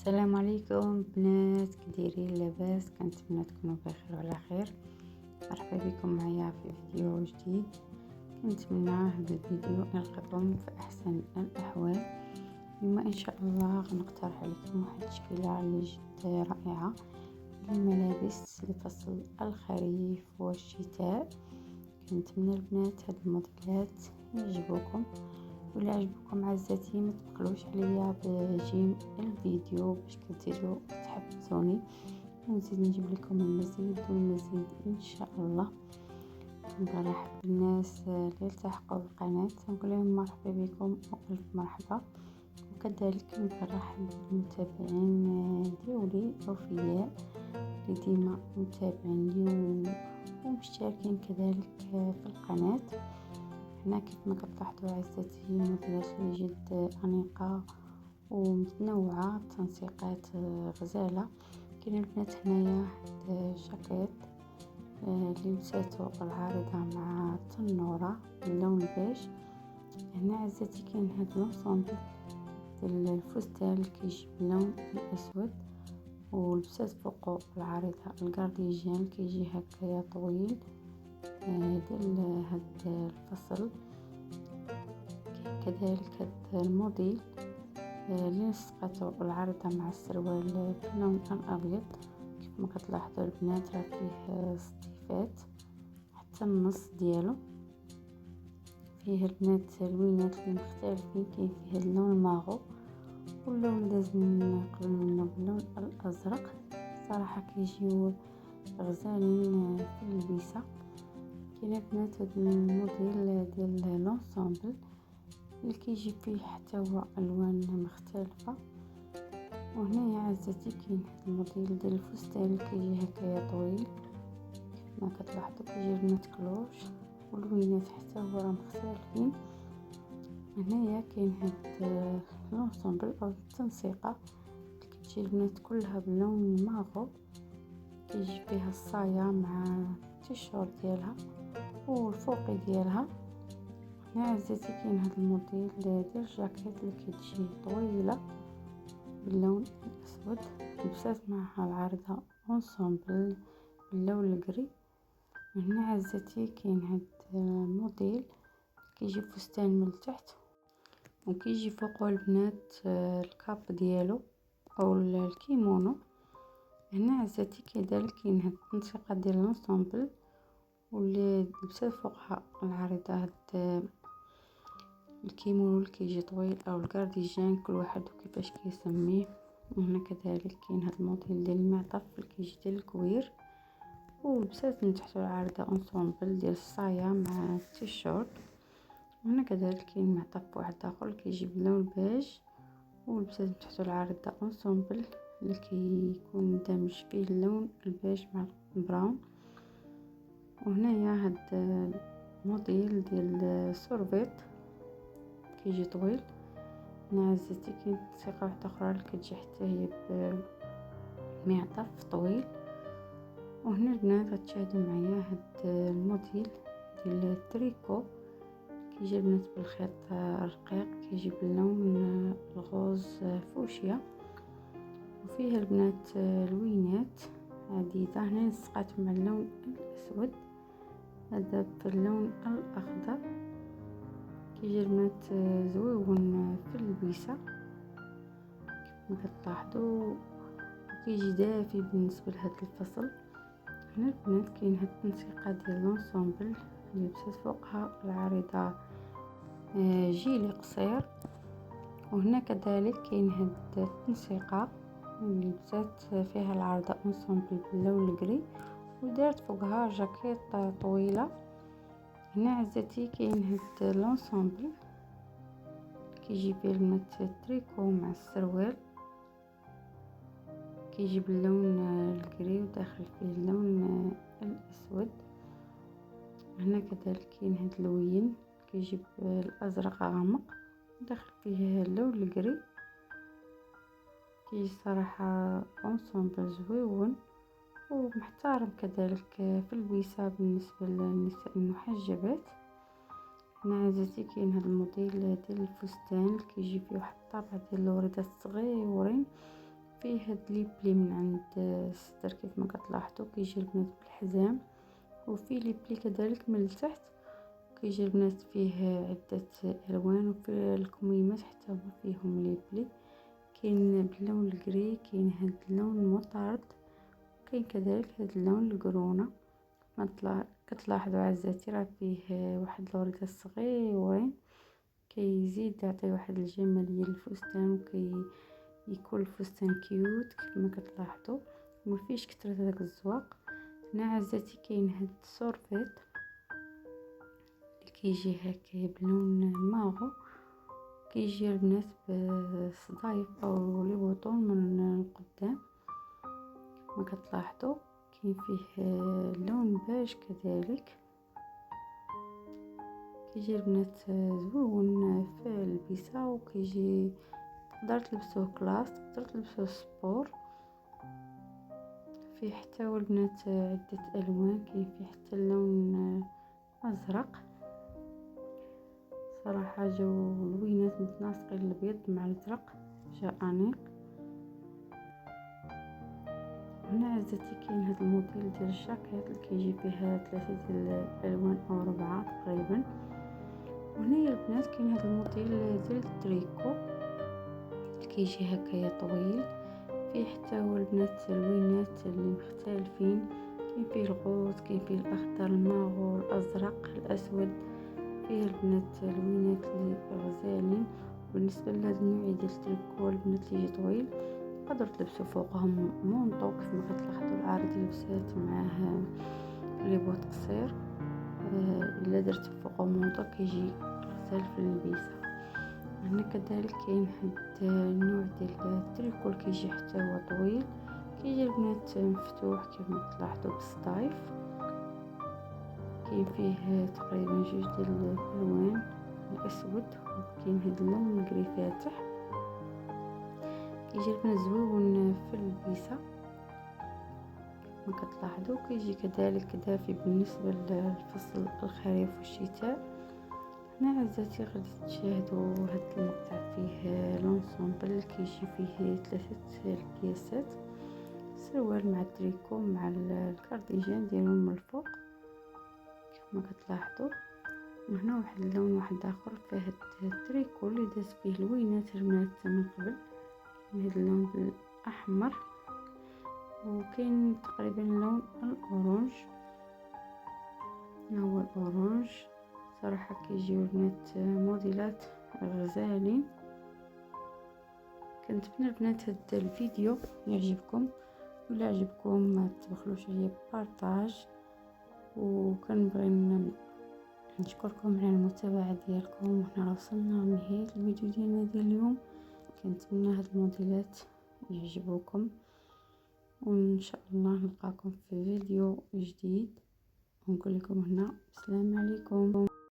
السلام عليكم بنات، كديرين؟ لاباس؟ كنتمنى تكونوا بخير وعلى خير. مرحبا بكم معايا في فيديو جديد. كنتمنى هذا الفيديو يلقاكم في احسن الاحوال. اليوم ان شاء الله غنقترح عليكم واحد التشكيله اللي جد رائعه للملابس لفصل الخريف والشتاء. كنتمنى البنات هاد الموديلات يعجبوكم، ولا عجبكم عزاتي ما تبخلوش عليا بجيم الفيديو باش كتزيدوا تحفزوني ونزيد نجيب لكم المزيد والمزيد ان شاء الله. نرحب بالناس اللي التحقوا بالقناه، نقول لهم مرحبا بكم والف مرحبا، وكذلك نرحب بالمتابعين ديولي اوفياء اللي ديما متابعين لي ومشتركين كذلك في القناه. هنا كيف ما كتلاحظوا عزاتي موديلات اللي جد انيقه ومتنوعه، تنسيقات غزاله. كاين البنات هنايا واحد جاكيت اللي لبساتو العارضه مع التنوره باللون البيج. هنا عزاتي كاين هاد لونسومبل ديال الفستان اللي كيجي باللون الاسود، ولبسات فوقو العارضه الكارديجان كيجي هكايا طويل ديال هاد الفصل. كذلك هاد الموديل اللي لصقته العارضه مع السروال باللون الابيض. كيف ما كتلاحظوا البنات راه فيه ستيفات حتى النص ديالو، فيه البنات الوينات اللي مختلفين. كاين فيه اللون الماغو واللون داز من قبل منه باللون الازرق. صراحه كيجيو غزالين في اللبسه. كاين البنات هاد الموديل ديال لونسومبل اللي كيجي فيه حتى هو الوان مختلفه. وهنا يا عزتي كاين هاد الموديل ديال الفستان اللي كيجي هكايا طويل، كيف ما كتلاحظوا كيجي البنات كلوش والوينات حتى هو راه مختلفين. هنايا كاين هاد لونسومبل او التنسيقه اللي كتجي البنات كلها باللون الماغو، كيجي فيها الصايه مع التيشيرت ديالها والفوقي ديالها. هنا عزيزتي كاين هذا الموديل ديال الجاكيت اللي كتجي طويله باللون الاسود، لبسات معها العارضه اونسومبل باللون الكري. هنا عزيزتي كاين هاد الموديل كيجي فستان من التحت وكيجي فوقه البنات الكاب ديالو او الكيمونو. هنا عزيزتي كذلك كاين هاد التنسيقه ديال لونسومبل واللي لبسات فوقها العارضه هاد الكيمونو اللي كيجي طويل او الكارديجان، كل واحد وكيفاش كيسميه. وهنا كذلك كاين هاد الموديل ديال المعطف اللي كيجي ديال الكوير، ولبسات من تحت العارضه اونسومبل ديال الصايه مع التيشيرت. وهنا كذلك كاين معطف واحد اخر اللي كيجي باللون البيج، ولبسات من تحت العارضه اونسومبل اللي كيكون مدمج فيه اللون البيج مع البراون. وهنايا هاد الموديل ديال سورفيت كيجي طويل. هنا عزيزتي كاين تنسيقه واحده اخرى اللي كتجي حتى هي بمعطف طويل. وهنا البنات غتشاهدوا معايا هاد الموديل ديال التريكو كيجي البنات بالخيط رقيق، كيجي باللون الغوز فوشيا، وفيه البنات الوينات عديده. هنا لصقات مع اللون الاسود، هذا باللون الاخضر. كيجي البنات زويون في اللبسه كما كتلاحظوا، وكيجي دافي بالنسبه لهذا الفصل. هنا البنات كاين هاد التنسيقه ديال لونسومبل اللي لبسات فوقها العارضه جيلي قصير. وهنا كذلك كاين هاد التنسيقه اللي لبسات فيها العارضه اونسومبل باللون الكري ودارت فوقها جاكيت طويله. هنا عزتي كاين هاد لونسومبل كيجي فيه البنات التريكو مع السروال، كيجي باللون الكري وداخل فيه اللون الاسود. هنا كذلك كاين هاد اللوين كيجي بالازرق غامق داخل فيه اللون الكري. كيجي صراحه اونسومبل زويون ومحترم كذلك في اللبسه بالنسبه للنساء المحجبات. هنا عزيزتي كاين هذا الموديل ديال الفستان اللي كيجي فيه واحد الطابع ديال الوردات صغيورين فيه هاد لي بلي من عند الصدر كيف ما كتلاحظوا كيجي البنات بالحزام، وفي لي بلي كذلك من التحت كيجي البنات فيه عدة الوان، وفي الكميمات حتى هما فيهم لي بلي، كاين باللون الجري، كاين هاد اللون المطرد، كاين كذلك هاد اللون القرونه. كتلاحظوا عزاتي راه فيه واحد الوردة صغيورين، كيزيد يعطي واحد الجماليه للفستان، يكون الفستان كيوت كيف ما كتلاحظوا، وما فيش كثر داك الزواق. هنا عزاتي كاين هاد السورفيت اللي كيجي هكا بلون ماغو، كيجي البنات بصدايف او لي بوطون من القدام ما كتلاحظوا، كاين فيه لون بيج كذلك، كيجي البنات زوين في البسه، وكيجي تقدر تلبسوه كلاس، تقدر تلبسوه سبور. فيه حتى هو البنات عدة الوان، كاين فيه حتى اللون ازرق، صراحه جاو لوينات متناسقين الابيض مع الازرق، جا انيق. هنا عزتي كاين هذا الموديل ديال الجاكيط اللي كيجي فيها 3 ديال الالوان او 4 تقريبا. وهنايا البنات كاين هذا الموديل ديال التريكو اللي كيجي هكايا طويل، فيه حتى هو البنات الوينات اللي مختلفين، كاين فيه الغوص، كاين فيه الاخضر، الماغو، الازرق، الاسود، فيه البنات الوينات اللي غزالين. بالنسبه لهذا النوع ديال التريكو البنات اللي يجي طويل تقدروا تلبسوا فوقهم مونطو كيف ما كتلاحظوا العارض لبسات معاه لي بوط قصير، الا درت فوقه مونطو كيجي غزال في اللبسه. هنا كذلك كاين هاد النوع ديال التريكو اللي كيجي حتى هو طويل، كيجي البنات مفتوح كيف ما كتلاحظوا بالصدايف، كاين فيه تقريبا 2 ديال الالوان الاسود، وكاين هاد اللون الكري فاتح، كيجي البنات زوين في اللبسه ما كتلاحظوا. كيجي كذلك دافي بالنسبه للفصل الخريف والشتاء. هنا عزاتي غادي تشاهدوا هاد المقطع فيه لونسومبل كيجي فيه 3 القياسات، سروال مع التريكو مع الكارديجان ديالهم من الفوق كيف ما كتلاحظوا. وهنا واحد اللون واحد اخر فيه هاد التريكو اللي داز فيه الوينات البنات من قبل، هاد اللون الاحمر، وكاين تقريبا اللون الاورانج، هو الاورانج. صراحه كيجيو البنات موديلات غزالين. كنتمنى البنات هاد الفيديو يعجبكم، ولا عجبكم ما تبخلوش عليا بارطاج، وكنبغي نشكركم على المتابعه ديالكم. وحنا وصلنا لنهايه الفيديو ديالنا ديال اليوم، كنتمنى هاد الموديلات يعجبوكم، وان شاء الله نلقاكم في فيديو جديد، ونقول لكم هنا السلام عليكم.